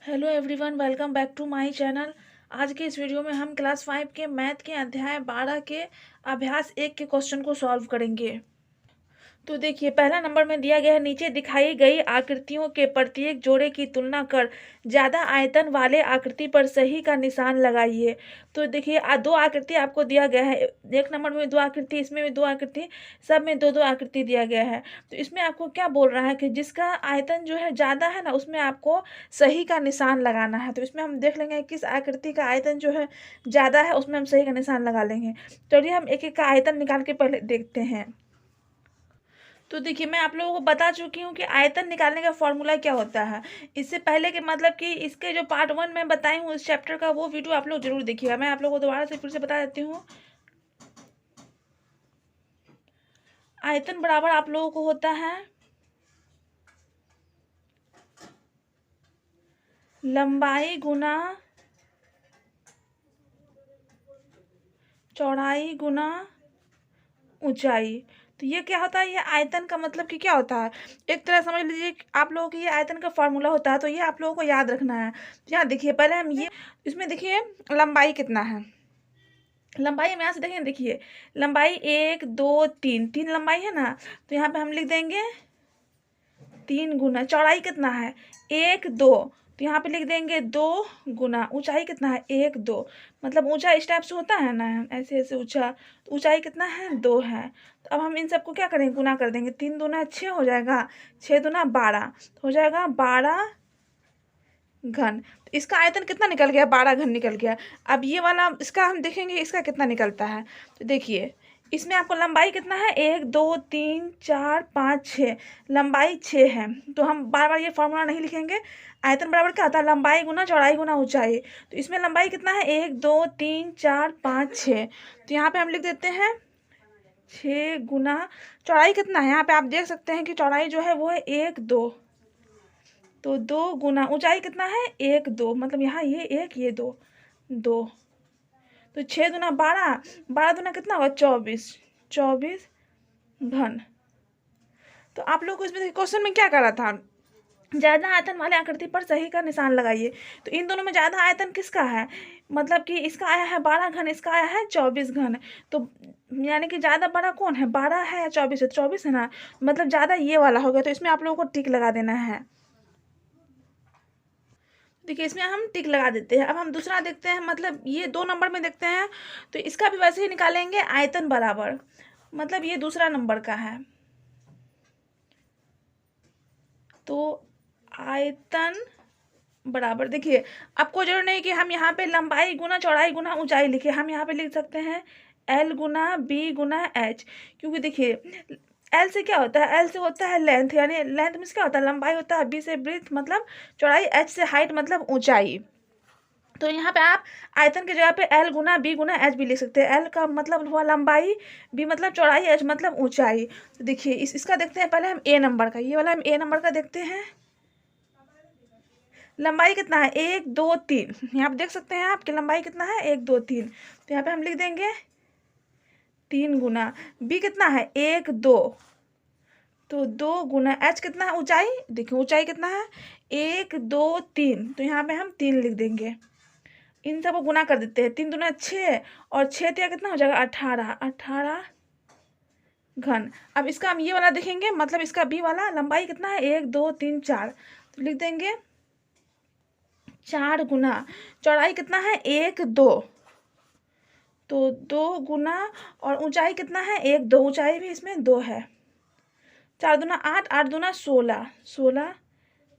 Hello everyone, welcome back to my channel. आज के इस वीडियो में हम क्लास 5 के मैथ के अध्याय 12 के अभ्यास 1 के क्वेश्चन को सॉल्व करेंगे। तो देखिए, पहला नंबर में दिया गया है, नीचे दिखाई गई आकृतियों के प्रत्येक जोड़े की तुलना कर ज़्यादा आयतन वाले आकृति पर सही का निशान लगाइए। तो देखिए, दो आकृति आपको दिया गया है। एक नंबर में दो आकृति, इसमें भी दो आकृति, सब में दो दो आकृति दिया गया है। तो इसमें आपको क्या बोल रहा है कि जिसका आयतन जो है ज़्यादा है ना, उसमें आपको सही का निशान लगाना है। तो इसमें हम देख लेंगे किस आकृति का आयतन जो है ज़्यादा है, उसमें हम सही का निशान लगा लेंगे। चलिए हम एक एक का आयतन निकाल के पहले देखते हैं। तो देखिए, मैं आप लोगों को बता चुकी हूँ कि आयतन निकालने का फॉर्मूला क्या होता है। इससे पहले कि मतलब कि इसके जो पार्ट 1 में बताई हूँ इस चैप्टर का, वो वीडियो आप लोग जरूर देखिएगा। मैं आप लोगों को दोबारा से फिर से बता देती हूँ। आयतन बराबर आप लोगों को होता है लंबाई गुना चौड़ाई गुना ऊंचाई। तो ये क्या होता है, ये आयतन का मतलब कि क्या होता है, एक तरह समझ लीजिए कि आप लोगों की ये आयतन का फॉर्मूला होता है। तो ये आप लोगों को याद रखना है। तो यहाँ देखिए, पहले हम ये इसमें देखिए लंबाई कितना है। लंबाई हम यहाँ से देखें, देखिए लंबाई 1 2 3, 3 लंबाई है ना। तो यहाँ पे हम लिख देंगे 3 गुना। चौड़ाई कितना है, 1 2, तो यहाँ पे लिख देंगे 2 गुना। ऊंचाई कितना है, 1 2, मतलब ऊंचा इस टाइप से होता है ना, ऐसे ऐसे ऊंचा। तो ऊंचाई कितना है, 2 है। तो अब हम इन सबको क्या करेंगे, गुना कर देंगे। 3 दूना 6 हो जाएगा, 6 दूना 12, तो हो जाएगा 12 घन। तो इसका आयतन कितना निकल गया, 12 घन निकल गया। अब ये वाला इसका हम देखेंगे इसका कितना निकलता है। तो देखिए, इसमें आपको लंबाई कितना है, 1 2 3 4 5 6, लंबाई 6 है। तो हम बार बार ये फॉर्मूला नहीं लिखेंगे। आयतन बराबर क्या होता है, लंबाई गुना चौड़ाई गुना ऊंचाई। तो इसमें लंबाई कितना है, 1 2 3 4 5 6। तो यहाँ पे हम लिख देते हैं 6 गुना। चौड़ाई कितना है, यहाँ पे आप देख सकते हैं कि चौड़ाई जो है वो है 1 2, तो 2 गुना ऊंचाई कितना है, 1 2, मतलब यहाँ ये 1 ये 2 2, तो 6 दूना 12, 12 दूना कितना होगा, 24, 24 घन। तो आप लोग को इसमें क्वेश्चन में क्या करा था, ज़्यादा आयतन वाले आकृति पर सही का निशान लगाइए। तो इन दोनों में ज़्यादा आयतन किसका है, मतलब कि इसका आया है 12 घन, इसका आया है 24 घन। तो यानी कि ज़्यादा बड़ा कौन है, 12 है या 24 है, 24 है ना, मतलब ज़्यादा ये वाला हो गया। तो इसमें आप लोगों को टिक लगा देना है। देखिए, इसमें हम टिक लगा देते हैं। अब हम दूसरा देखते हैं, मतलब ये 2 नंबर में देखते हैं। तो इसका भी वैसे ही निकालेंगे, आयतन बराबर, मतलब ये दूसरा नंबर का है। तो आयतन बराबर, देखिए आपको जरूर नहीं कि हम यहाँ पे लंबाई गुना चौड़ाई गुना ऊंचाई लिखे, हम यहाँ पे लिख सकते हैं L गुना B गुना H। क्योंकि देखिए एल से क्या होता है, एल से होता है लेंथ, यानी लेंथ में क्या होता है, लंबाई होता है। बी से ब्रीथ मतलब चौड़ाई, एच से हाइट मतलब ऊंचाई। तो यहाँ पे आप आयतन की जगह पे एल गुना बी गुना एच भी लिख सकते हैं। एल का मतलब हुआ लंबाई, बी मतलब चौड़ाई, एच मतलब ऊंचाई। तो देखिए इसका देखते हैं पहले हम ए नंबर का, ये वाला हम ए नंबर का देखते हैं। लंबाई कितना है, 1 2 3, यहाँ पे देख सकते हैं आपकी लंबाई कितना है, 1 2 3। तो यहाँ पे हम लिख देंगे 3 गुना। बी कितना है, 1 2, तो 2 गुना। एच कितना है, ऊंचाई, देखिए ऊंचाई कितना है, 1 2 3, तो यहाँ पे हम 3 लिख देंगे। इन सबको गुना कर देते हैं, 3 दूना 6, और 6 तिया कितना हो जाएगा, 18, 18 घन। अब इसका हम ये वाला देखेंगे, मतलब इसका बी वाला लंबाई कितना है, 1 2 3 4, तो लिख देंगे 4 गुना। चौड़ाई कितना है, 1 2, तो 2 गुना, और ऊंचाई कितना है, 1 2, ऊंचाई भी इसमें 2 है। 4 दूना 8, 8 दूना 16, 16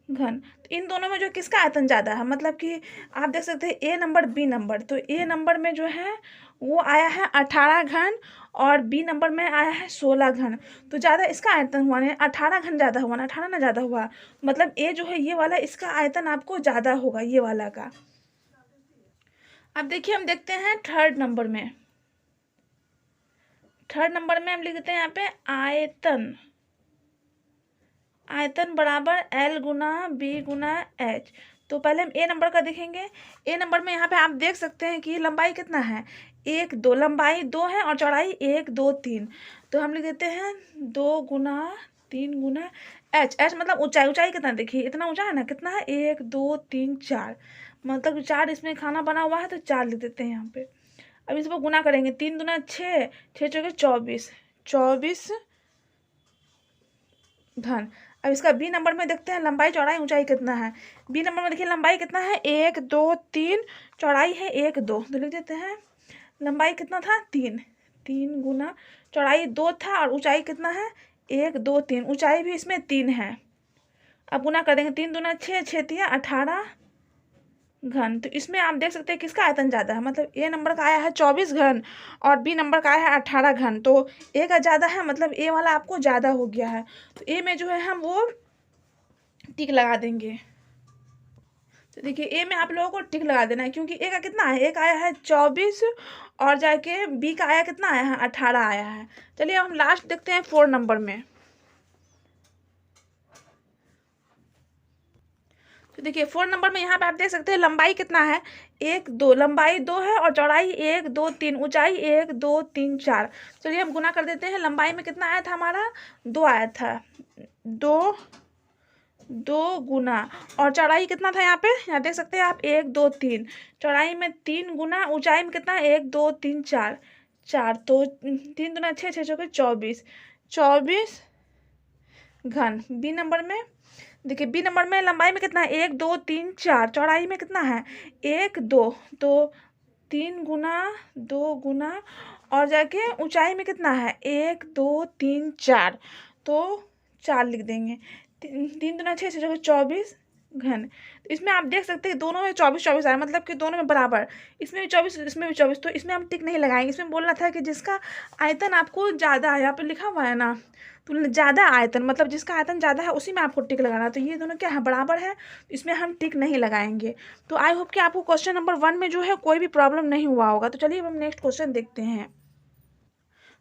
घन। तो इन दोनों में जो किसका आयतन ज़्यादा है, मतलब कि आप देख सकते हैं ए नंबर बी नंबर। तो ए नंबर में जो है वो आया है 18 घन, और बी नंबर में आया है 16 घन। तो ज़्यादा इसका आयतन हुआ, नहीं 18 घन ज़्यादा हुआ ना, 18 ना ज़्यादा हुआ, मतलब ए जो है ये वाला, इसका आयतन आपको ज़्यादा होगा ये वाला का। अब देखिए हम देखते हैं थर्ड नंबर में। थर्ड नंबर में हम लिख देते हैं यहाँ पे आयतन, आयतन बराबर एल गुना बी गुना एच। तो पहले हम ए नंबर का देखेंगे। ए नंबर में यहाँ पे आप देख सकते हैं कि लंबाई कितना है, 1 2, लंबाई 2 है और चौड़ाई 1 2 3। तो हम लिख देते हैं 2 गुना 3 गुना एच एच मतलब ऊंचाई, ऊंचाई कितना देखिए इतना ऊंचा है ना, कितना है 1 2 3 4, मतलब 4 इसमें खाना बना हुआ है तो 4 लिख देते हैं यहाँ पे। अब इस पर गुना करेंगे, 3 दूना 6, 6 चौके 24, 24 घन। अब इसका बी नंबर में देखते हैं लंबाई चौड़ाई ऊंचाई कितना है। बी नंबर में देखिए लंबाई कितना है 1 2 3, चौड़ाई है 1 2, तो लिख देते हैं लंबाई कितना था 3, 3 गुना चौड़ाई 2 था और ऊंचाई कितना है 1 2 3, ऊंचाई भी इसमें 3 है। अब गुना कर देंगे, 3 दूना 6, 6 तिया 18 घन। तो इसमें आप देख सकते हैं किसका आयतन ज़्यादा है, मतलब ए नंबर का आया है 24 घन और बी नंबर का आया है 18 घन, तो ए का ज़्यादा है, मतलब ए वाला आपको ज़्यादा हो गया है। तो ए में जो है हम वो टिक लगा देंगे। तो देखिए ए में आप लोगों को टिक लगा देना है, क्योंकि ए का कितना है, एक आया है 24 और जाके बी का आया कितना आया है 18 आया है। चलिए हम लास्ट देखते हैं 4 नंबर में। तो देखिए 4 नंबर में यहाँ पे आप देख सकते हैं लंबाई कितना है 1 2, लंबाई 2 है और चौड़ाई 1 2 3, ऊंचाई 1 2 3 4। चलिए हम गुना कर देते हैं, लंबाई में कितना आया था हमारा 2 आया था, 2 2 गुना, और चौड़ाई कितना था यहाँ देख सकते हैं आप 1 2 3, चौड़ाई में 3 गुना, ऊंचाई में कितना 1 2 3 4, 4, तो 3 दूना 6, 6 चौके 24, 24 घन। बी नंबर में देखिए बी नंबर में लंबाई में कितना है 1 2 3 4, चौड़ाई में कितना है 1 2, तो 3 गुना 2 गुना और जाके ऊंचाई में कितना है 1 2 3 4, तो 4 लिख देंगे। 3 दूना 6, 6 चौके 24 घन। तो इसमें आप देख सकते हैं दोनों में 24 24 आया, मतलब कि दोनों में बराबर, इसमें भी 24 इसमें भी 24, तो इसमें हम टिक नहीं लगाएंगे। इसमें बोलना था कि जिसका आयतन आपको ज़्यादा है, यहाँ पे लिखा हुआ है ना, तो ज़्यादा आयतन मतलब जिसका आयतन ज़्यादा है उसी में आपको टिक लगाना है। तो ये दोनों क्या है बराबर है, इसमें हम टिक नहीं लगाएंगे। तो आई होप कि आपको क्वेश्चन नंबर 1 में जो है कोई भी प्रॉब्लम नहीं हुआ होगा। तो चलिए अब हम नेक्स्ट क्वेश्चन देखते हैं।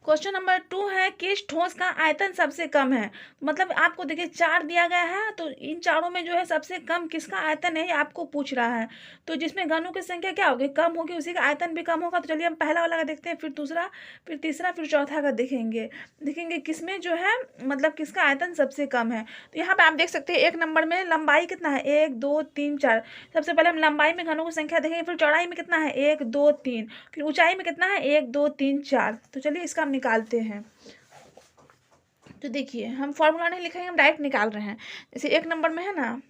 क्वेश्चन नंबर 2 है किस ठोस का आयतन सबसे कम है। मतलब आपको देखिए 4 दिया गया है, तो इन चारों में जो है सबसे कम किसका आयतन है आपको पूछ रहा है। तो जिसमें घनों की संख्या क्या होगी कम होगी, उसी का आयतन भी कम होगा। तो चलिए हम पहला वाला का देखते हैं, फिर दूसरा, फिर तीसरा, फिर चौथा का देखेंगे किसमें जो है मतलब किसका आयतन सबसे कम है। तो यहाँ पे आप देख सकते हैं 1 नंबर में लंबाई कितना है 1 2 3 4। सबसे पहले हम लंबाई में घनों की संख्या देखेंगे, फिर चौड़ाई में कितना है 1 2 3, फिर ऊंचाई में कितना है 1 2 3 4। तो चलिए इसका हम निकालते हैं। तो देखिए हम फॉर्मूला नहीं लिखेंगे, हम डायरेक्ट निकाल रहे हैं। जैसे 1 नंबर में है ना,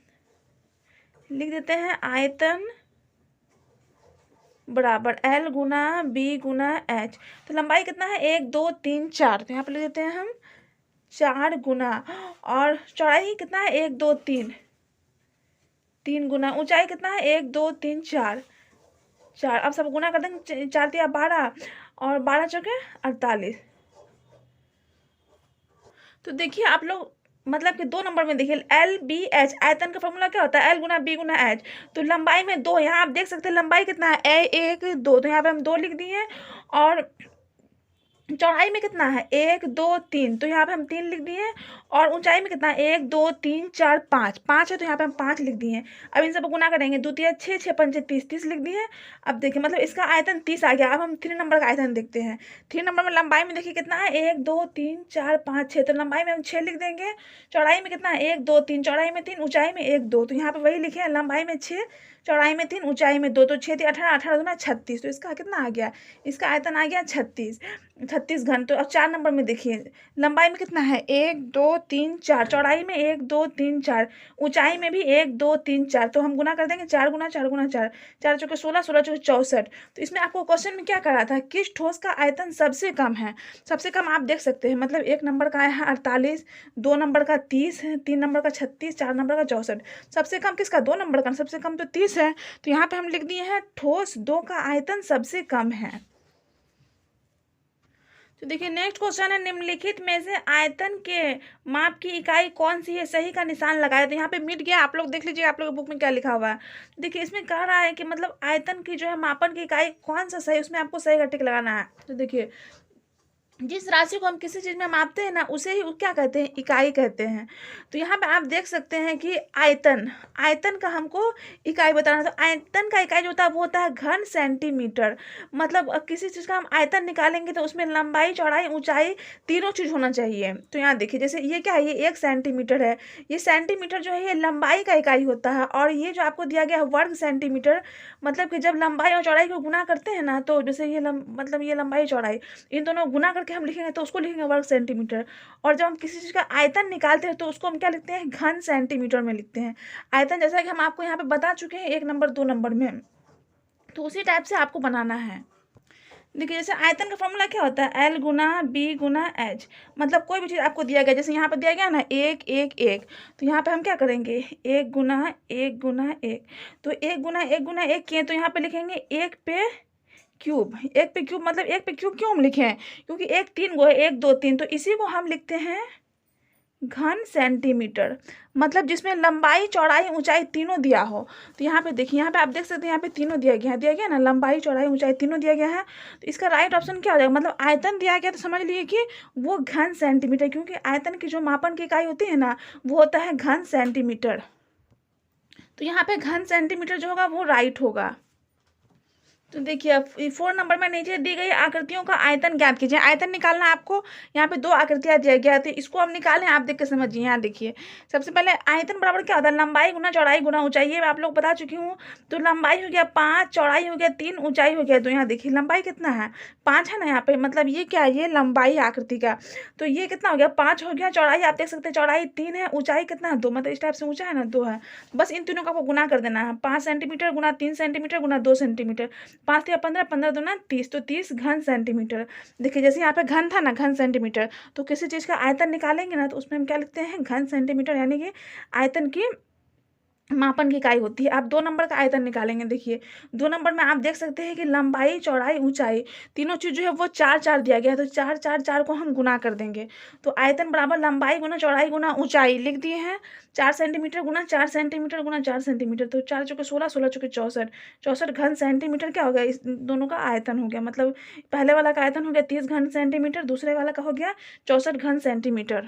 लिख देते हैं आयतन बराबर L गुना B गुना H। तो लंबाई कितना है 1 2 3 4, तो यहाँ पर लिख देते हैं हम 4 गुना, और चौड़ाई कितना है 1 2 3, 3 गुना, ऊंचाई कितना है 1 2 3 4, 4। अब सब गुना कर देंगे, 4 तिया 12 और 12 चौके 48। तो देखिए आप लोग मतलब कि 2 नंबर में देखिए एल बी एच, आयतन का फॉर्मूला क्या होता है एल गुना बी गुना एच। तो लंबाई में 2, यहाँ आप देख सकते हैं लंबाई कितना है ए 1 2, तो यहाँ पे हम 2 लिख दिए, और चौड़ाई में कितना है 1 2 3, तो यहाँ पे हम 3 लिख दिए, और ऊंचाई में कितना है 1 2 3 4 5, 5 है तो यहाँ पे हम 5 लिख दिए। अब इन सब गुना करेंगे, 2 तिया 6, 6 पंचे 30, 30 लिख दिए। अब देखिए मतलब इसका आयतन 30 आ गया। अब हम 3 नंबर का आयतन देखते हैं। 3 नंबर में लंबाई में देखिए कितना है 1 2 3 4 5 6, तो लंबाई में हम 6 लिख देंगे। चौड़ाई में कितना है 1 2 3, चौड़ाई में 3, ऊंचाई में 1 2, तो यहाँ पे वही लिखे हैं लंबाई में 6, चौड़ाई में 3, ऊंचाई में 2, तो 6 3 18, 18 दूना 36, तो इसका कितना आ गया, इसका आयतन आ गया 36 घन। तो अब 4 नंबर में देखिए लंबाई में कितना है 1 2 3 4, चौड़ाई में 1 2 3 4, ऊंचाई में भी 1 2 3 4, तो हम गुना कर देंगे 4 गुना 4 गुना 4, 4 चौके 16, 16 चौके 64। तो इसमें आपको क्वेश्चन में क्या करा था किस ठोस का आयतन सबसे कम है। सबसे कम आप देख सकते हैं मतलब 1 नंबर का आया है 48, 2 नंबर का 30, 3 नंबर का 36, 4 नंबर का 64। सबसे कम किसका 2 नंबर का, सबसे कम तो 30 है। तो यहाँ पे हम लिख दिए हैं ठोस 2 का आयतन सबसे कम है। तो देखिए नेक्स्ट क्वेश्चन है निम्नलिखित में से आयतन के माप की इकाई कौन सी है, सही का निशान लगाए। तो यहाँ पे मिट गया, आप लोग देख लीजिए आप लोग बुक में क्या लिखा हुआ है। देखिए इसमें कह रहा है कि मतलब आयतन की जो है मापन की इकाई कौन सा सही, उसमें आपको सही का टिक लगाना है। तो देखिए जिस राशि को हम किसी चीज़ में मापते हैं ना, उसे ही क्या कहते हैं, इकाई कहते हैं। तो यहाँ पे आप देख सकते हैं कि आयतन, आयतन का हमको इकाई बताना, तो आयतन का इकाई जो होता है वो होता है घन सेंटीमीटर। मतलब किसी चीज़ का हम आयतन निकालेंगे तो उसमें लंबाई, चौड़ाई, ऊंचाई तीनों चीज़ होना चाहिए। तो यहाँ देखिए, जैसे ये क्या है, ये 1 सेंटीमीटर है। ये सेंटीमीटर जो है ये लंबाई का इकाई होता है, और ये जो आपको दिया गया है वर्ग सेंटीमीटर, मतलब कि जब लंबाई और चौड़ाई को गुना करते हैं ना, तो जैसे ये मतलब ये लंबाई चौड़ाई, इन दोनों गुना करके हम लिखेंगे तो उसको लिखेंगे वर्ग सेंटीमीटर। और जब हम किसी चीज़ का आयतन निकालते हैं तो उसको हम क्या लिखते हैं, घन सेंटीमीटर में लिखते हैं। आयतन जैसा कि हम आपको यहाँ पे बता चुके हैं 1 नंबर 2 नंबर में, तो उसी टाइप से आपको बनाना है। देखिए, जैसे आयतन का फॉर्मूला क्या होता है, L गुना बी गुना एच। मतलब कोई भी चीज़ आपको दिया गया, जैसे यहाँ पर दिया गया ना 1 1 1, तो यहाँ पे हम क्या करेंगे, 1 गुना 1 गुना 1, तो 1 गुना 1 गुना 1 किए तो यहाँ पे लिखेंगे 1 पे क्यूब। 1 पे क्यूब मतलब 1 पे क्यूब क्यों हम लिखे हैं, क्योंकि 1 3 गो है, 1 2 3, तो इसी को हम लिखते हैं घन सेंटीमीटर। मतलब जिसमें लंबाई, चौड़ाई, ऊंचाई तीनों दिया हो। तो यहाँ पे देखिए, यहाँ पे आप देख सकते हैं, यहाँ पे तीनों दिया गया ना, लंबाई, चौड़ाई, ऊंचाई तीनों दिया गया है। तो इसका राइट ऑप्शन क्या हो जाएगा, मतलब आयतन दिया गया तो समझ लीजिए कि वो घन सेंटीमीटर, क्योंकि आयतन की जो मापन की इकाई होती है ना, वो होता है घन सेंटीमीटर। तो यहाँ पे घन सेंटीमीटर जो होगा वो राइट होगा। तो देखिए, अब 4 नंबर में नीचे दी गई आकृतियों का आयतन ज्ञात कीजिए। आयतन निकालना आपको, यहाँ पे 2 आकृतियाँ दिया गया, तो इसको हम निकालें, आप देख के समझिए। यहाँ देखिए, सबसे पहले आयतन बराबर क्या होता है, लंबाई गुना चौड़ाई गुना ऊंचाई। ये आप लोग बता चुकी हूँ। तो लंबाई हो गया 5, चौड़ाई हो गया 3, ऊंचाई हो गया 2। यहाँ देखिए लंबाई कितना है, 5 है ना यहाँ पे, मतलब ये क्या है, ये लंबाई है आकृति का। तो ये कितना हो गया, 5 हो गया। चौड़ाई आप देख सकते हैं, चौड़ाई 3 है, ऊंचाई कितना है, 2, मतलब इस टाइप से ऊंचा है ना, 2 है। बस इन तीनों का आपको गुना कर देना है, 5 सेंटीमीटर गुना 3 सेंटीमीटर गुना 2 सेंटीमीटर। 5 या 15, 15 दूना 30, तो 30 घन सेंटीमीटर। देखिए, जैसे यहाँ पे घन था ना, घन सेंटीमीटर, तो किसी चीज़ का आयतन निकालेंगे ना, तो उसमें हम क्या लिखते हैं, घन सेंटीमीटर, यानी कि आयतन की मापन की इकाई होती है। आप 2 नंबर का आयतन निकालेंगे। देखिए, 2 नंबर में आप देख सकते हैं कि लंबाई, चौड़ाई, ऊंचाई तीनों चीज़ जो है वो 4 4 दिया गया है, तो 4 4 4 को हम गुना कर देंगे। तो आयतन बराबर लंबाई गुना चौड़ाई गुना ऊंचाई लिख दिए हैं। 4 सेंटीमीटर गुना 4 सेंटीमीटर गुना 4 सेंटीमीटर, तो 4 चौके 16, 16 चौके 64, 64 घन सेंटीमीटर क्या हो गया, इस दोनों का आयतन हो गया। मतलब पहले वाला का आयतन हो गया 30 घन सेंटीमीटर, दूसरे वाला का हो गया 64 घन सेंटीमीटर।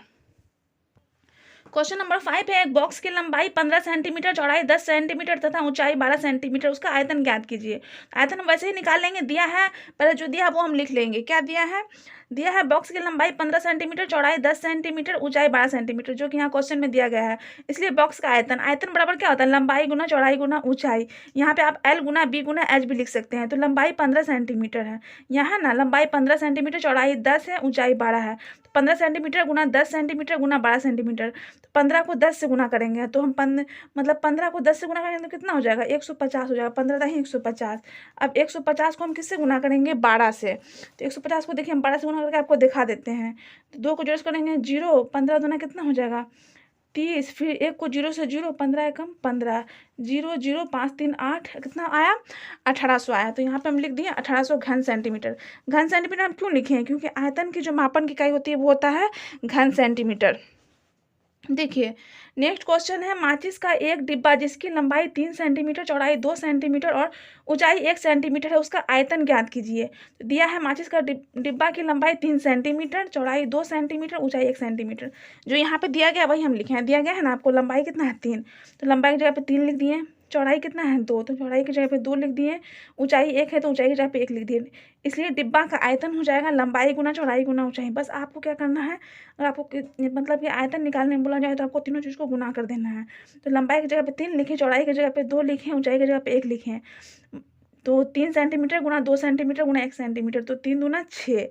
क्वेश्चन नंबर 5 है, एक बॉक्स की लंबाई 15 सेंटीमीटर, चौड़ाई 10 सेंटीमीटर तथा ऊंचाई 12 सेंटीमीटर, उसका आयतन ज्ञात कीजिए। आयतन हम वैसे ही निकाल लेंगे, दिया है, पहले जो दिया है वो हम लिख लेंगे। क्या दिया है, दिया है बॉक्स की लंबाई 15 सेंटीमीटर, चौड़ाई 10 सेंटीमीटर, ऊंचाई 12 सेंटीमीटर, जो कि यहाँ क्वेश्चन में दिया गया है। इसलिए बॉक्स का आयतन, आयतन बराबर क्या होता है, लंबाई गुना चौड़ाई गुना ऊंचाई। यहाँ पे आप L गुना B गुना H भी लिख सकते हैं। तो लंबाई 15 सेंटीमीटर है, यहाँ ना लंबाई 15 सेंटीमीटर, चौड़ाई 10 है, ऊंचाई 12 है। 15 सेंटीमीटर गुना 10 सेंटीमीटर गुना 12 सेंटीमीटर, तो 15 को 10 से गुना करेंगे, तो हम मतलब 15 को 10 से गुना करेंगे तो कितना हो जाएगा, 150 हो जाएगा। 15 दही 150। अब 150 को हम किससे गुना करेंगे, 12 से। तो 150 को देखिए हम 12 से गुना करके आपको दिखा देते हैं। तो 2 को जोड़ करेंगे 0, 15 दूना कितना हो जाएगा 30, फिर 1 को 0 से 0, 15 एकम 15, 0 0 5 3 8, कितना आया 1800 आया। तो यहाँ पे हम लिख दिए 1800 घन सेंटीमीटर। घन सेंटीमीटर हम क्यों लिखे हैं, क्योंकि आयतन की जो मापन की इकाई होती है वो होता है घन सेंटीमीटर। देखिए, नेक्स्ट क्वेश्चन है, माचिस का एक डिब्बा जिसकी लंबाई 3 सेंटीमीटर, चौड़ाई 2 सेंटीमीटर और ऊंचाई 1 सेंटीमीटर है, उसका आयतन ज्ञात कीजिए। तो दिया है माचिस का डिब्बा की लंबाई 3 सेंटीमीटर, चौड़ाई 2 सेंटीमीटर, ऊंचाई 1 सेंटीमीटर। जो यहाँ पे दिया गया वही हम लिखे हैं। दिया गया है ना आपको, लंबाई कितना है 3, तो लंबाई की जगह पे 3 लिख दिए। चौड़ाई कितना है 2, तो चौड़ाई की जगह पे 2 लिख दिए। ऊंचाई 1 है तो ऊंचाई की जगह पे 1 लिख दिए। इसलिए डिब्बा का आयतन हो जाएगा लंबाई गुना चौड़ाई गुना ऊंचाई। बस आपको क्या करना है, अगर आपको मतलब कि आयतन निकालने में बोला जाए तो आपको तीनों चीज़ को गुना कर देना है। तो लंबाई की जगह पे 3 लिखें, चौड़ाई की जगह पे 2 लिखें, ऊंचाई की जगह पे 1 लिखें। तो 3 सेंटीमीटर गुना 2 सेंटीमीटर गुना 1 सेंटीमीटर, तो 3 दूना 6।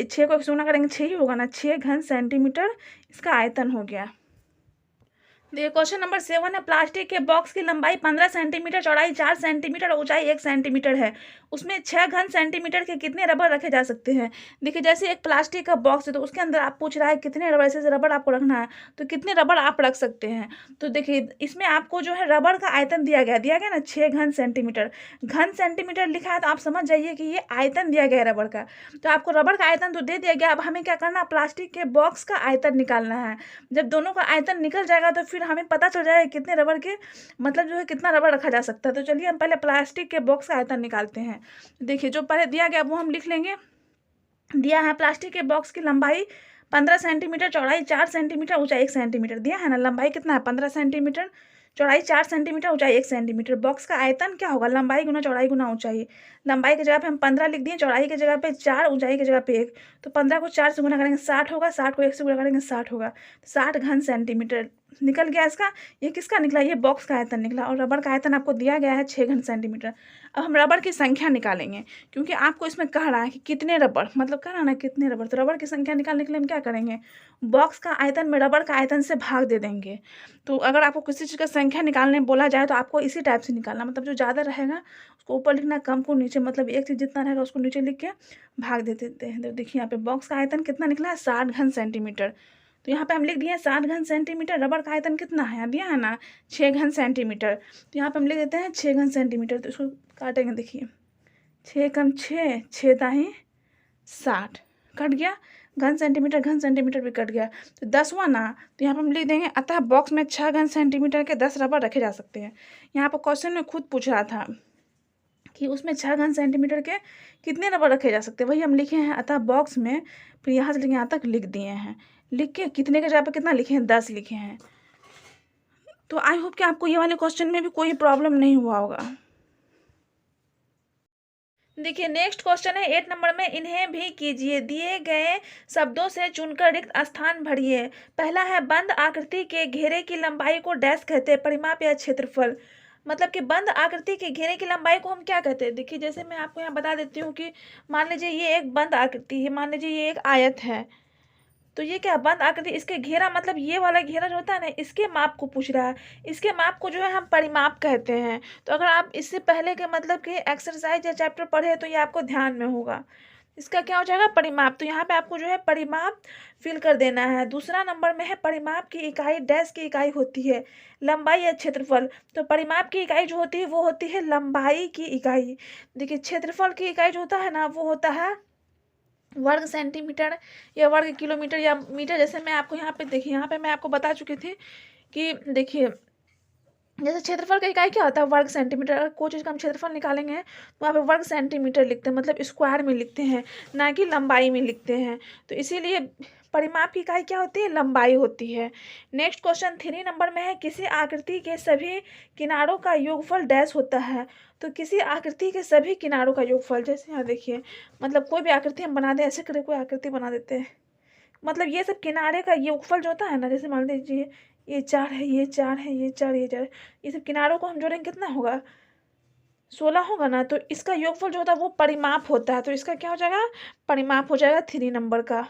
6 को 1 से गुना करेंगे 6 ही होगा ना, 6 घन सेंटीमीटर इसका आयतन हो गया। देखिए, क्वेश्चन नंबर 7 है, प्लास्टिक के बॉक्स की लंबाई 15 सेंटीमीटर, चौड़ाई 4 सेंटीमीटर और ऊंचाई 1 सेंटीमीटर है। उसमें 6 घन सेंटीमीटर के कितने रबर रखे जा सकते हैं। देखिए, जैसे एक प्लास्टिक का बॉक्स है तो उसके अंदर आप पूछ रहा है कितने रबर, ऐसे रबर आपको रखना है, तो कितने रबर आप रख सकते हैं। तो देखिए, इसमें आपको जो है रबर का आयतन दिया गया ना 6 घन सेंटीमीटर। घन सेंटीमीटर लिखा है तो आप समझ जाइए कि ये आयतन दिया गया है रबर का। तो आपको रबर का आयतन तो दे दिया गया, अब हमें क्या करना है, प्लास्टिक के बॉक्स का आयतन निकालना है। जब दोनों का आयतन निकल जाएगा तो फिर हमें पता चल जाएगा कितने रबर के, मतलब जो है कितना रबर रखा जा सकता है। तो चलिए हम पहले प्लास्टिक के बॉक्स का आयतन निकालते हैं। देखिए, जो पहले दिया गया वो हम लिख लेंगे। दिया है प्लास्टिक के बॉक्स की लंबाई 15 सेंटीमीटर, चौड़ाई 4 सेंटीमीटर, ऊंचाई 1 सेंटीमीटर। दिया है ना, लंबाई कितना है 15 सेंटीमीटर, चौड़ाई 4 सेंटीमीटर, ऊंचाई 1 सेंटीमीटर। बॉक्स का आयतन क्या होगा, लंबाई गुना चौड़ाई गुना ऊंचाई। लंबाई की जगह पे हम 15 लिख दिए, चौड़ाई की जगह पे 4, ऊंचाई की जगह पे 1। तो 15 को 4 से गुना करेंगे 60 होगा, 60 को 1 से गुना करेंगे 60 होगा। 60 घन सेंटीमीटर निकल गया इसका। ये किसका निकला, ये बॉक्स का आयतन निकला। और रबर का आयतन आपको दिया गया है 6 घन सेंटीमीटर। अब हम रबर की संख्या निकालेंगे, क्योंकि आपको इसमें कह रहा है कि कितने रबर, मतलब कह रहा है ना कितने रबर। तो रबर की संख्या निकालने के लिए हम क्या करेंगे, बॉक्स का आयतन में रबर का आयतन से भाग दे देंगे। तो अगर आपको किसी चीज़ का संख्या निकालने बोला जाए तो आपको इसी टाइप से निकालना, मतलब जो ज़्यादा रहेगा उसको ऊपर लिखना, कम को नीचे, मतलब एक चीज़ जितना रहेगा उसको नीचे लिख के भाग दे देते हैं। तो देखिए यहाँ पे बॉक्स का आयतन कितना निकला है, 60 घन सेंटीमीटर। तो यहाँ पे हम लिख दिए 60 घन सेंटीमीटर। रबर का आयतन कितना है, दिया है ना 6 घन सेंटीमीटर। तो यहाँ पे हम लिख देते हैं 6 घन सेंटीमीटर। तो इसको काटेंगे, देखिए 6 कम 6, 6 दाही 60, कट गया। घन सेंटीमीटर भी कट गया। तो 10वां ना, तो यहाँ पर हम लिख देंगे, अतः बॉक्स में 6 घन सेंटीमीटर के 10 रबर रखे जा सकते हैं। यहाँ पर क्वेश्चन में खुद पूछ रहा था कि उसमें 6 घन सेंटीमीटर के कितने रबर रखे जा सकते हैं, वही हम लिखे हैं, अतः बॉक्स में, फिर यहाँ से लेके यहाँ तक लिख दिए हैं। लिख के कितने के जगह पर कितना लिखे हैं, 10 लिखे हैं। तो आई होप कि आपको ये वाले क्वेश्चन में भी कोई प्रॉब्लम नहीं हुआ होगा। देखिए नेक्स्ट क्वेश्चन है 8 नंबर में, इन्हें भी कीजिए। दिए गए शब्दों से चुनकर रिक्त स्थान भरिए। पहला है, बंद आकृति के घेरे की लंबाई को डैश कहते हैं, परिमाप या क्षेत्रफल। मतलब कि बंद आकृति के घेरे की लंबाई को हम क्या कहते हैं। देखिए जैसे मैं आपको यहाँ बता देती हूँ कि मान लीजिए ये एक बंद आकृति है, मान लीजिए ये एक आयत है। तो ये क्या बंद आकृति, इसके घेरा, मतलब ये वाला घेरा जो होता है ना, इसके माप को पूछ रहा है। इसके माप को जो है हम परिमाप कहते हैं। तो अगर आप इससे पहले के मतलब कि एक्सरसाइज या चैप्टर पढ़े तो ये आपको ध्यान में होगा। इसका क्या हो जाएगा, परिमाप। तो यहाँ पे आपको जो है परिमाप फिल कर देना है। दूसरा नंबर में है, परिमाप की इकाई डैश की इकाई होती है, लंबाई या क्षेत्रफल। तो परिमाप की इकाई जो होती है वो होती है लंबाई की इकाई। देखिए क्षेत्रफल की इकाई जो होता है ना, वो होता है वर्ग सेंटीमीटर या वर्ग किलोमीटर या मीटर। जैसे मैं आपको यहाँ पे, देखिए यहाँ पे मैं आपको बता चुकी थी कि देखिए जैसे क्षेत्रफल का इकाई क्या होता है, वर्ग सेंटीमीटर। अगर कोई चीज़ का हम क्षेत्रफल निकालेंगे तो वहाँ पे वर्ग सेंटीमीटर लिखते हैं, मतलब स्क्वायर में लिखते हैं, ना कि लंबाई में लिखते हैं। तो इसीलिए परिमाप की इकाई क्या होती है, लंबाई होती है। नेक्स्ट क्वेश्चन 3 नंबर में है, किसी आकृति के सभी किनारों का योगफल डैश होता है। तो किसी आकृति के सभी किनारों का योगफल, जैसे यहाँ देखिए, मतलब कोई भी आकृति हम बना दें, ऐसे करके कोई आकृति बना देते हैं, मतलब ये सब किनारे का योगफल जो होता है ना, जैसे मान लीजिए ये 4 है, ये 4 है, ये 4, ये 4, ये सब किनारों को हम जोड़ेंगे कितना होगा, 16 होगा ना। तो इसका योगफल जो होता है वो परिमाप होता है। तो इसका क्या हो जाएगा, परिमाप हो जाएगा 3 नंबर का।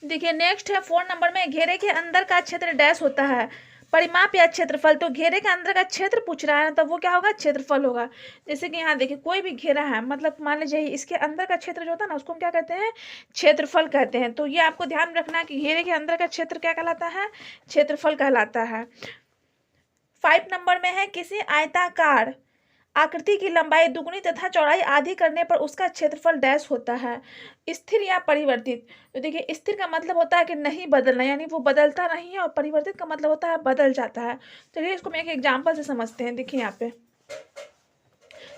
देखिए नेक्स्ट है 4 नंबर में, घेरे के अंदर का क्षेत्र डैश होता है, परिमाप या क्षेत्रफल। तो घेरे के अंदर का क्षेत्र पूछ रहा है ना, तब वो क्या होगा, क्षेत्रफल होगा। जैसे कि यहाँ देखिए कोई भी घेरा है, मतलब मान लीजिए इसके अंदर का क्षेत्र जो होता है ना, उसको हम क्या कहते हैं, क्षेत्रफल कहते हैं। तो ये आपको ध्यान रखना कि घेरे के अंदर का क्षेत्र क्या कहलाता है, क्षेत्रफल कहलाता है। 5 नंबर में है, किसी आयताकार आकृति की लंबाई दुगुनी तथा चौड़ाई आधी करने पर उसका क्षेत्रफल डैश होता है, स्थिर या परिवर्तित। तो देखिए स्थिर का मतलब होता है कि नहीं बदलना, यानी वो बदलता नहीं है, और परिवर्तित का मतलब होता है बदल जाता है। चलिए इसको मैं एक एग्जांपल से समझते हैं। देखिए यहाँ पे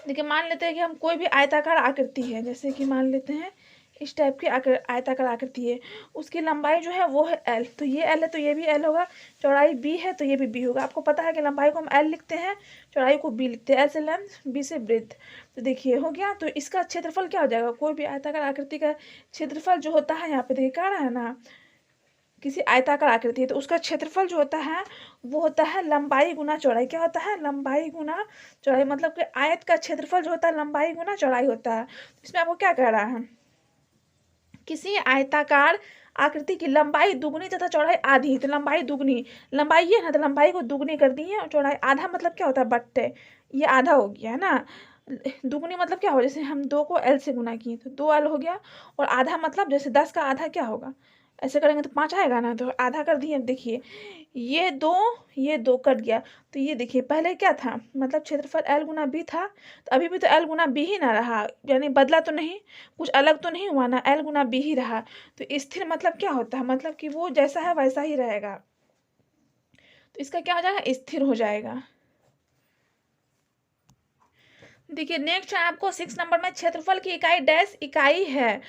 देखिए मान लेते हैं कि हम कोई भी आयताकार आकृति है, जैसे कि मान लेते हैं इस टाइप की आयताकार आकृति है, उसकी लंबाई जो है वो है एल। तो ये एल है तो ये भी एल होगा, चौड़ाई बी है तो ये भी बी होगा। आपको पता है कि लंबाई को हम एल लिखते हैं, चौड़ाई को बी लिखते हैं, एल से लेंथ, बी से ब्रेथ। तो देखिए हो गया। तो इसका क्षेत्रफल क्या हो जाएगा, कोई भी आयताकार आकृति का क्षेत्रफल जो होता है, यहाँ पे देखिए कह रहा है ना, किसी आयताकार आकृति है तो उसका क्षेत्रफल जो होता है वो होता है लंबाई गुना चौड़ाई। क्या होता है, लंबाई गुना चौड़ाई। मतलब कि आयत का क्षेत्रफल जो होता है लंबाई गुना चौड़ाई होता है। इसमें आपको क्या कह रहा है, किसी आयताकार आकृति की लंबाई दुगनी तथा चौड़ाई आधी। तो लंबाई दुगनी, लंबाई ये है तो लंबाई को दुगनी कर दी है, और चौड़ाई आधा मतलब क्या होता है, बट्टे, ये आधा हो गया है ना। दुगनी मतलब क्या हो, जैसे हम 2 को एल से गुना किए तो 2 एल हो गया, और आधा मतलब जैसे 10 का आधा क्या होगा, ऐसे करेंगे तो 5 आएगा ना, तो आधा कर दिए। अब देखिए ये दो कट गया। तो ये देखिए पहले क्या था, मतलब क्षेत्रफल एल गुना बी था, तो अभी भी तो एल गुना बी ही ना रहा, यानी बदला तो नहीं, कुछ अलग तो नहीं हुआ ना, एल गुना बी ही रहा। तो स्थिर मतलब क्या होता है, मतलब कि वो जैसा है वैसा ही रहेगा। तो इसका क्या हो जाएगा, स्थिर हो जाएगा। देखिए नेक्स्ट है आपको 6 नंबर में, क्षेत्रफल की इकाई डैश इकाई है,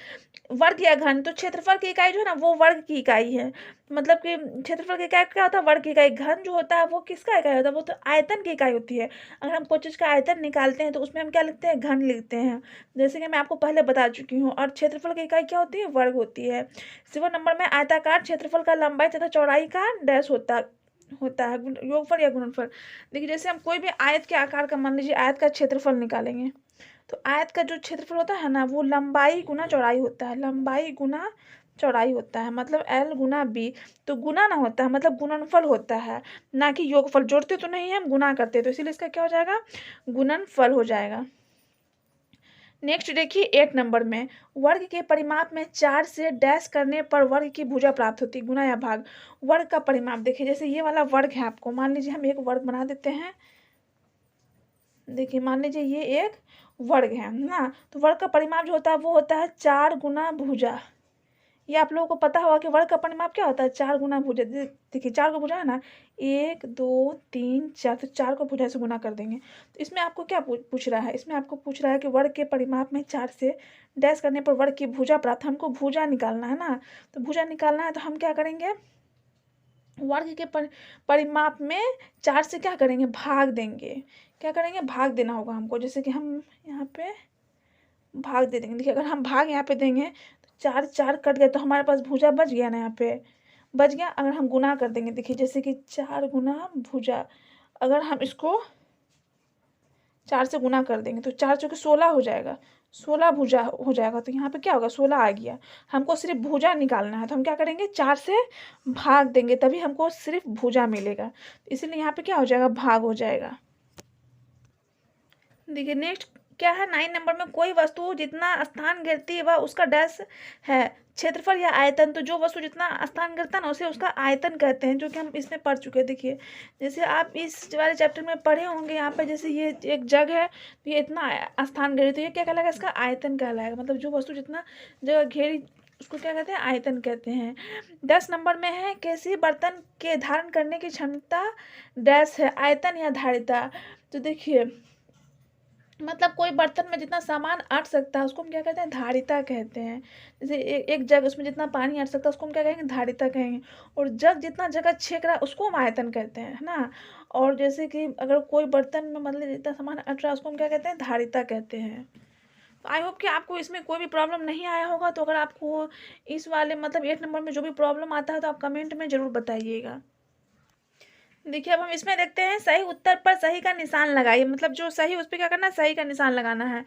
वर्ग या घन। तो क्षेत्रफल की इकाई जो है ना वो वर्ग की इकाई है, मतलब कि क्षेत्रफल की इकाई क्या होता है, वर्ग की इकाई। घन जो होता है वो किसका इकाई होता है, वो तो आयतन की इकाई होती है। अगर हम कोई चीज़ का आयतन निकालते हैं तो उसमें हम क्या लिखते हैं, घन लिखते हैं, जैसे कि मैं आपको पहले बता चुकी हूँ। और क्षेत्रफल की इकाई क्या होती है, वर्ग होती है। 7 नंबर में, आयताकार क्षेत्रफल का लंबाई तथा चौड़ाई का डैश होता है योगफल या गुणनफल। देखिए जैसे हम कोई भी आयत के आकार का, मान लीजिए आयत का क्षेत्रफल निकालेंगे, तो आयत का जो क्षेत्रफल होता है ना वो लंबाई गुना चौड़ाई होता है, लंबाई गुना चौड़ाई होता है, मतलब L गुना B। तो गुना ना होता है, मतलब गुणनफल होता है, ना कि योगफल। जोड़ते तो नहीं है, हम गुना करते हैं, तो इसीलिए इसका क्या हो जाएगा, गुणनफल हो जाएगा। नेक्स्ट देखिए 8 नंबर में, वर्ग के परिमाप में 4 से डैश करने पर वर्ग की भुजा प्राप्त होती है, गुना या भाग। वर्ग का परिमाप देखिए, जैसे ये वाला वर्ग है, आपको मान लीजिए हम एक वर्ग बना देते हैं। देखिए मान लीजिए ये एक वर्ग है ना, तो वर्ग का परिमाप जो होता है वो होता है 4 गुना भुजा। ये आप लोगों को पता होगा कि वर्ग का परिमाप क्या होता है, 4 गुना भुजा। देखिए 4 को भुजा है ना, 1 2 3 4, तो 4 को भुजा से गुना कर देंगे। तो इसमें आपको क्या पूछ रहा है, इसमें आपको पूछ रहा है कि वर्ग के परिमाप में 4 से डैश करने पर वर्ग की भुजा प्राप्त, हमको भुजा निकालना है ना। तो भुजा निकालना है तो हम क्या करेंगे, वर्ग के परिमाप में 4 से क्या करेंगे, भाग देंगे। क्या करेंगे, भाग देना होगा हमको। जैसे कि हम यहाँ पे भाग दे देंगे। देखिए अगर हम भाग यहाँ पे देंगे तो 4 4 कट गए, तो हमारे पास भुजा बच गया ना, यहाँ पे बच गया। अगर हम गुना कर देंगे, देखिए जैसे कि 4 गुना भुजा, अगर हम इसको 4 से गुना कर देंगे तो 4 चौके 16 हो जाएगा, 16 भुजा हो जाएगा। तो यहाँ पे क्या होगा, 16 आ गया। हमको सिर्फ भुजा निकालना है, तो हम क्या करेंगे, 4 से भाग देंगे, तभी हमको सिर्फ भुजा मिलेगा। इसीलिए यहाँ पे क्या हो जाएगा, भाग हो जाएगा। देखिए नेक्स्ट क्या है, 9 नंबर में, कोई वस्तु जितना स्थान घेरती है वह उसका डैश है, क्षेत्रफल या आयतन। तो जो वस्तु जितना स्थान घेरता है ना उसे उसका आयतन कहते हैं, जो कि हम इसमें पढ़ चुके हैं। देखिए जैसे आप इस वाले चैप्टर में पढ़े होंगे, यहाँ पे जैसे ये एक जग है, तो ये इतना स्थान घेरी, तो ये क्या कहलाएगा, इसका आयतन कहलाएगा। मतलब जो वस्तु जितना जगह घेरी उसको क्या कहते हैं, आयतन कहते हैं। 10 नंबर में है, किसी बर्तन के धारण करने की क्षमता डैश है, आयतन या धारिता। तो देखिए मतलब कोई बर्तन में जितना सामान अट सकता है उसको हम क्या कहते हैं, धारिता कहते हैं। जैसे एक जग, उसमें जितना पानी अट सकता है उसको हम क्या कहेंगे, धारिता कहेंगे। और जग जितना जगह छेक रहा है उसको हम आयतन कहते हैं, है ना। और जैसे कि अगर कोई बर्तन में मतलब जितना सामान अट रहा है उसको हम क्या कहते हैं, धारिता कहते हैं। आई होप कि आपको इसमें कोई भी प्रॉब्लम नहीं आया होगा। तो अगर आपको इस वाले मतलब 8 नंबर में जो भी प्रॉब्लम आता है तो आप कमेंट में ज़रूर बताइएगा। देखिए अब हम इसमें देखते हैं, सही उत्तर पर सही का निशान लगाइए। मतलब जो सही उस पर क्या करना है, सही का निशान लगाना है।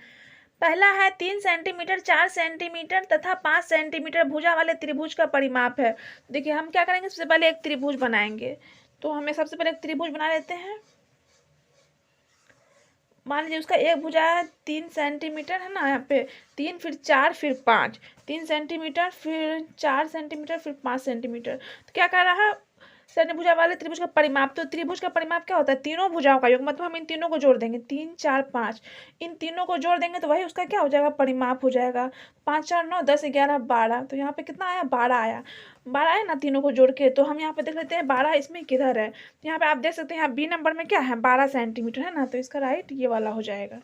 पहला है 3 सेंटीमीटर, 4 सेंटीमीटर तथा 5 सेंटीमीटर भुजा वाले त्रिभुज का परिमाप है। देखिए हम क्या करेंगे, सबसे पहले एक त्रिभुज बनाएंगे। तो हमें सबसे पहले एक त्रिभुज बना लेते हैं। मान लीजिए उसका एक भुजा है 3 सेंटीमीटर, है ना, यहाँ पे 3 फिर 4 फिर 5, 3 सेंटीमीटर फिर 4 सेंटीमीटर फिर 5 सेंटीमीटर। तो क्या कर रहा है, भुजा वाले त्रिभुज का परिमाप। तो त्रिभुज का परिमाप क्या होता है, तीनों भुजाओं का योग। मतलब हम इन तीनों को जोड़ देंगे, 3 4 5, इन तीनों को जोड़ देंगे तो वही उसका क्या हो जाएगा, परिमाप हो जाएगा। 5 4 9 10 11 12, तो यहाँ पे कितना आया, 12 आया। 12 आया ना तीनों को जोड़ के। तो हम यहाँ पे देख लेते हैं 12 इसमें किधर है। तो यहाँ पे आप देख सकते हैं, यहाँ बी नंबर में क्या है, 12 सेंटीमीटर, है ना। तो इसका राइट ये वाला हो जाएगा।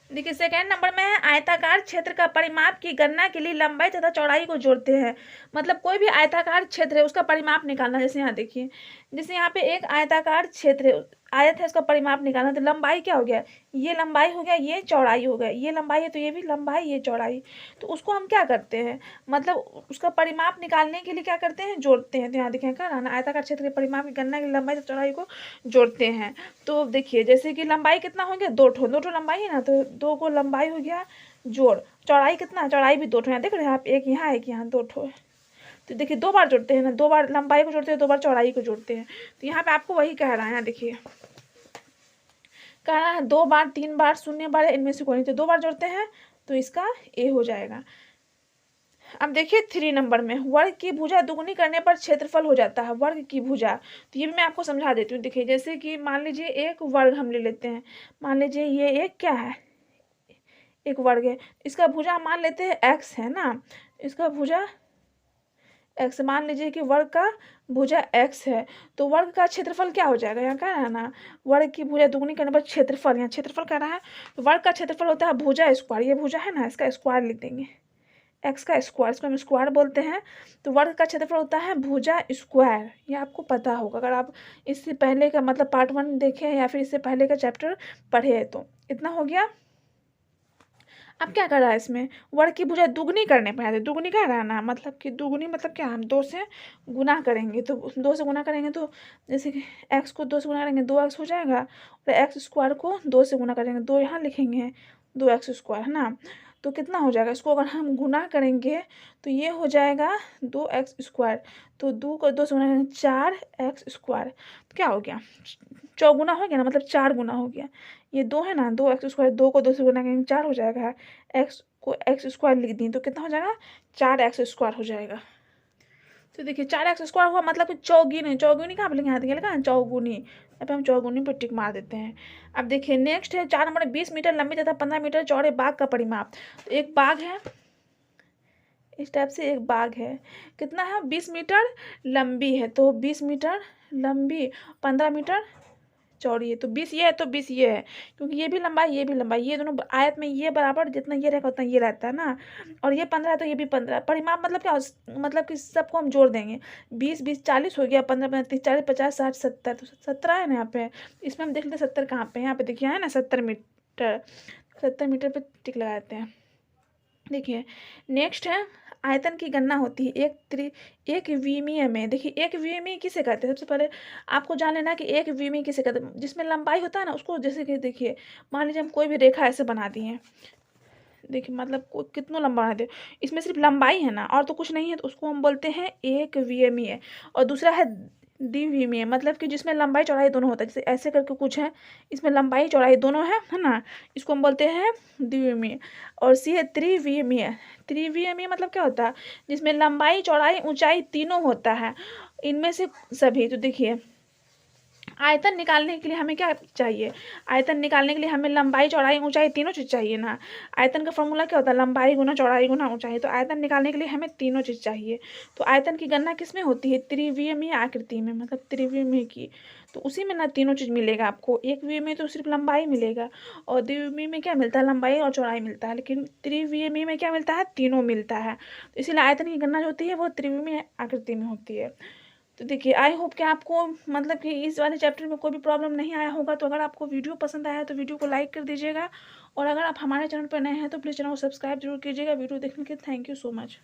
देखिए सेकेंड नंबर में है, आयताकार क्षेत्र का परिमाप की गणना के लिए लंबाई तथा चौड़ाई को जोड़ते हैं। मतलब कोई भी आयताकार क्षेत्र है उसका परिमाप निकालना। जैसे यहाँ देखिए, जैसे यहाँ पे एक आयताकार क्षेत्र है, आयत है, उसका परिमाप निकालना। तो लंबाई क्या हो गया, ये लंबाई हो गया, ये चौड़ाई हो गया। ये लंबाई है तो ये भी लंबाई, ये चौड़ाई। तो उसको हम क्या करते हैं, मतलब उसका परिमाप निकालने के लिए क्या करते हैं, जोड़ते हैं। तो यहाँ देखिए क्या ना, आयताकार क्षेत्र के परिमाप की गणना के लिए लंबाई तथा चौड़ाई को जोड़ते हैं। तो देखिए जैसे कि लंबाई कितना हो गया, 2 ठो लंबाई है ना, तो 2 को लंबाई हो गया जोड़। चौड़ाई कितना, चौड़ाई भी 2 ठो, यहाँ देख रहे हैं आप, एक यहाँ एक यहाँ, 2 ठो। तो देखिए 2 बार जोड़ते हैं ना, 2 बार लंबाई को जोड़ते हैं, 2 बार चौड़ाई को जोड़ते हैं। तो यहाँ पे आपको वही कह रहा है, देखिए कह रहा है 2 बार 3 बार 0 बार, इनमें से कोई नहीं। तो 2 बार जोड़ते हैं तो इसका ए हो जाएगा। अब देखिए 3 नंबर में, वर्ग की भुजा दुगुनी करने पर क्षेत्रफल हो जाता है, वर्ग की भुजा। तो ये भी मैं आपको समझा देती हूँ। देखिए जैसे कि मान लीजिए एक वर्ग हम ले लेते हैं। मान लीजिए ये एक क्या है, एक वर्ग है। इसका भुजा मान लेते हैं x है ना, इसका भुजा एक्स। मान लीजिए कि वर्ग का भुजा एक्स है, तो वर्ग का क्षेत्रफल क्या हो जाएगा, यहाँ कह रहा है ना वर्ग की भुजा दुगनी करने पर क्षेत्रफल, यहाँ क्षेत्रफल कह रहा है, तो वर्ग का क्षेत्रफल होता है भुजा स्क्वायर, ये भुजा है ना इसका स्क्वायर लिख देंगे, एक्स का स्क्वायर, इसको हम स्क्वायर बोलते हैं। तो वर्ग का क्षेत्रफल होता है भुजा स्क्वायर, ये आपको पता होगा अगर आप इससे पहले का मतलब पार्ट 1 देखे हैं या फिर इससे पहले का चैप्टर पढ़े हैं। तो इतना हो गया। अब क्या कर रहा है इसमें, वर्ग की भुजा दुगनी करने पर आते, दुगनी कह रहा है ना, मतलब कि दुगनी मतलब क्या, हम 2 से गुना करेंगे, तो 2 से गुना करेंगे तो जैसे कि एक्स को 2 से गुना करेंगे 2x हो जाएगा, और एक्स स्क्वायर को 2 से गुना करेंगे, 2 यहाँ लिखेंगे 2x स्क्वायर है ना। तो कितना हो जाएगा, इसको अगर हम गुना करेंगे तो ये हो जाएगा 2x स्क्वायर, तो 2 को 2 से गुना करेंगे 4x स्क्वायर, तो क्या हो गया, चौगुना हो गया ना, मतलब 4 गुना हो गया। ये 2 है ना, 2x स्क्वायर, 2 को 2 से गुना करेंगे 4 हो जाएगा, एक्स को एक्स स्क्वायर लिख दी तो कितना हो जाएगा, 4x स्क्वायर हो जाएगा। तो देखिए 4x स्क्वायर हुआ मतलब कि चौगुनी, चौगुनी कहाँ पे लिखा है, लिखा है चौगुनी, यहाँ पे हम चौगुनी पर टिक मार देते हैं। अब देखिए नेक्स्ट है 4 नंबर, 20 मीटर लंबी तथा 15 मीटर चौड़े बाग का परिमाप। तो एक बाग है, इस टाइप से एक बाग है, कितना है 20 मीटर लंबी है, तो 20 मीटर लंबी, 15 मीटर चौड़ी है, तो 20 ये है तो 20 ये है, क्योंकि ये भी लंबाई ये भी लंबाई, ये दोनों आयत में ये बराबर, जितना ये रहेगा उतना ये रहता है ना, और ये 15 है तो ये भी 15। परिमाप मतलब क्या, मतलब कि सबको हम जोड़ देंगे, 20 20 40 हो गया, 15 30 40 50 60 70, तो 17 है ना यहाँ पे। इसमें हम देख लेते हैं 70 कहाँ पे, यहाँ पे देखिए है ना 70 मीटर, 70 मीटर पे टिक लगाते हैं। देखिए नेक्स्ट है आयतन की गणना होती है एक विमीय में। देखिए एक विमीय किसे कहते हैं, सबसे पहले आपको जान लेना कि एक विमीय किसे कहते हैं, जिसमें लंबाई होता है ना उसको, जैसे कि देखिए मान लीजिए हम कोई भी रेखा ऐसे बना दिए, देखिए मतलब कितना लंबा बना दिए, इसमें सिर्फ लंबाई है ना और तो कुछ नहीं है, तो उसको हम बोलते हैं एक विमीय। और दूसरा है द्विविमीय, मतलब कि जिसमें लंबाई चौड़ाई दोनों होता है, जैसे ऐसे करके कुछ है इसमें लंबाई चौड़ाई दोनों है ना, इसको हम बोलते हैं द्विविमीय। और सी है त्रिविमीय। त्रिविमीय मतलब क्या होता है, जिसमें लंबाई चौड़ाई ऊंचाई तीनों होता है, इनमें से सभी। तो देखिए आयतन निकालने के लिए हमें क्या चाहिए, आयतन निकालने के लिए हमें लंबाई चौड़ाई ऊंचाई तीनों चीज़ चाहिए ना। आयतन का फॉर्मूला क्या होता है, लंबाई गुना चौड़ाई गुना ऊंचाई, तो आयतन निकालने के लिए हमें तीनों चीज़ चाहिए। तो आयतन की गणना किस में होती है, त्रिविमीय आकृति में, मतलब त्रिविमीय की, तो उसी में ना तीनों चीज़ मिलेगा आपको। एक विमीय तो सिर्फ लंबाई मिलेगा, और द्विविमीय में क्या मिलता है, लंबाई और चौड़ाई मिलता है, लेकिन त्रिविमीय में क्या मिलता है, तीनों मिलता है। तो इसीलिए आयतन की गणना जो होती है वो त्रिविमीय आकृति में होती है। तो देखिए आई होप कि आपको मतलब कि इस वाले चैप्टर में कोई भी प्रॉब्लम नहीं आया होगा। तो अगर आपको वीडियो पसंद आया तो वीडियो को लाइक कर दीजिएगा, और अगर आप हमारे चैनल पर नए हैं तो प्लीज़ चैनल को सब्सक्राइब जरूर कीजिएगा। वीडियो देखने के लिए थैंक यू सो मच।